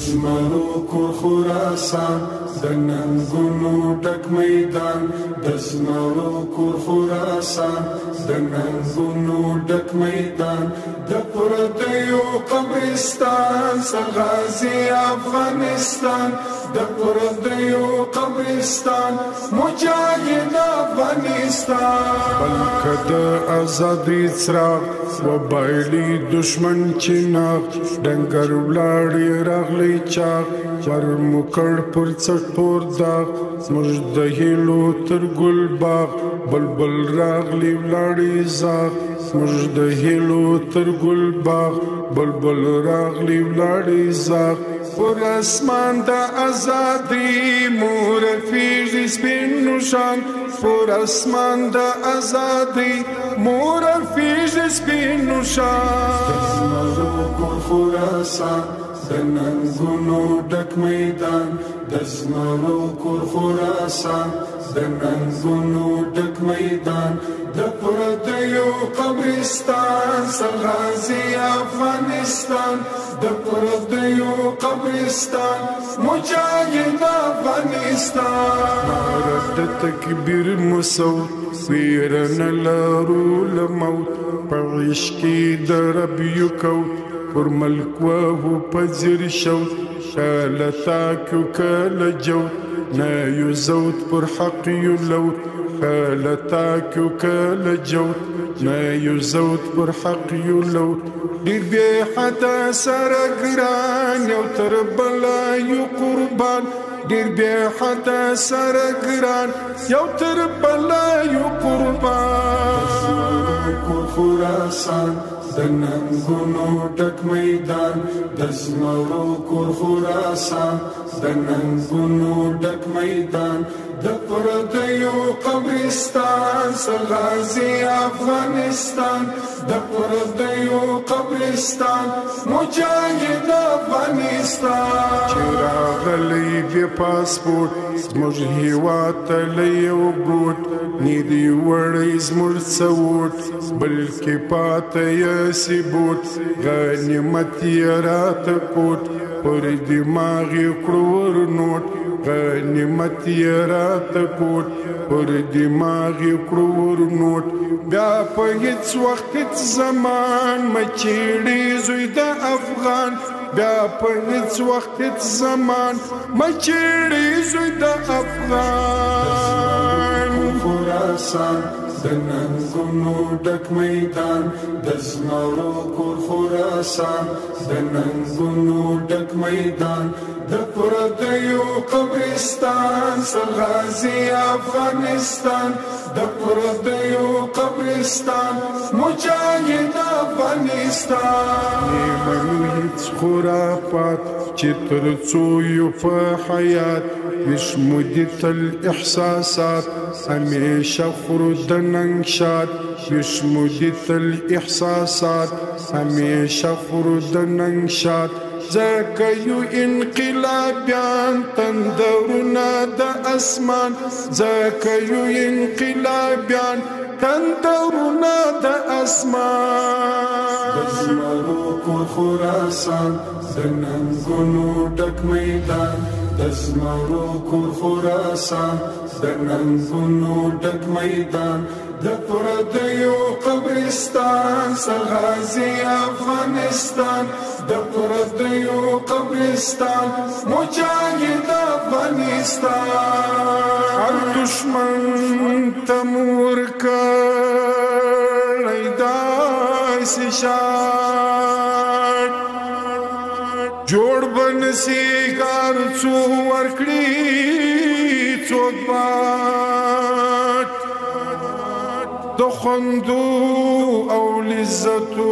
زمرو کور خراسان د ننګونو ډک میدان د زمرو کور خراسان د ننګونو ډک میدان د پردیو قبرستان سرغازي افغانستان د پردیو قبرستان مجاهد افغانستان بلکه د ازادۍ څراغ وبایلي دشمن چناغ ډنګر ولاړې راغلی چاغ ور مکړ پر څټ تور داغ زموږ د هیلو تر ګل باغ بلبل راغلی ولاړې زاغ زموږ د هیلو تر ګل باغ بلبل راغلی ولاړې زاغ پر اسمان د ازادۍ مور فیږي سپین نوشان پر اسمان د ازادۍ مور فیږي سپین نوشان خراسان د ننګونو ډک میدان د زمرو کور خراسان د ننګونو ډک میدان د پردیو قبرستان سرغازي افغانستان د پردیو قبرستان مجاهد افغانستان نعره د تکبیر مسعود ویرن لارو لموت په عشق د رب یو کوت پر ملک وهو پذیر شوت کله تاکو کله جوت نه یو زوت پر حق یو لوت کله تاکو کله جوت نه یو زوت پر حق یو لوت ډیر بې حدا سره ګران یو تر بلا یو قربان ډیر بې حدا سره ګران یو تر بلا یو قربان خراسان د ننګونو ډک میدان د زمرو کور خراسان د ننګونو ډک میدان د پردیو قبرستان سرغازي افغانستان د پردیو قبرستان مجاهد افغانستان چې راغلی بې پاسپورټ زموږ هېواد ته له یو ګوټ نه دی وړی زموږ څه ووټ بلکې پاته یې سیبوټ غنیمت یې راته کوټ پر دماغ یې کړو ور نوټ غنیمت یې راته کوټ پر دماغ یې کړو ور نوټ بیا په هیڅ وخت هیڅ زمان مچېړي زوی د افغان بیا په هیڅ وخت هیڅ زمان مچېړي زوی د افغان خراسان د ننګونو ډک میدان د زمرو کور خراسان د ننګونو ډک میدان د پردیو قبرستان سرغازي افغانستان د پردیو قبرستان مجاهد افغانستان نیمنو هیڅ خرافات چې تر څو یو په حیات وشمودي تل احساسات همیشه خورو د ننګ شاد وشمودي تل احساسات همیشه خورو د ننګ شاد ځکه یو انقلابیان تندرونه د اسمان ځکه یو انقلابیان تندرونه د اسمان د زمرو کور خراسان د ننګونو ډک میدان د زمرو کور خراسان د ننګونو ډک میدان د پردیو قبرستان سرغازي افغانستان د پردیو قبرستان مجاهد افغانستان هر دشمن تمور کړی داسې شان جوړ بنسي کار څو ورکړي څوک د خوندو او لذتو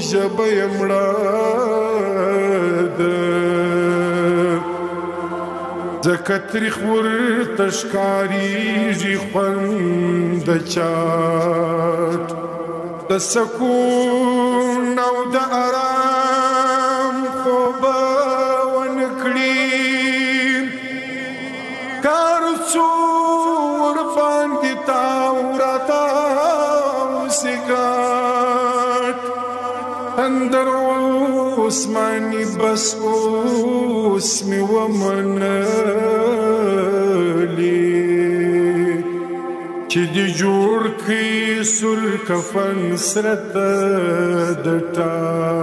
ژبه یې مړه ده ځکه تریخ ورته ښکارېږي خوند د چاټ د سکون او د ارام خوبه ونه کړي کار څو ورباندې تاو راتاو سګاټ اندرو عثماني بس اوس مې ومنلي چې دې جوړ کړي سور کفن سره د ټال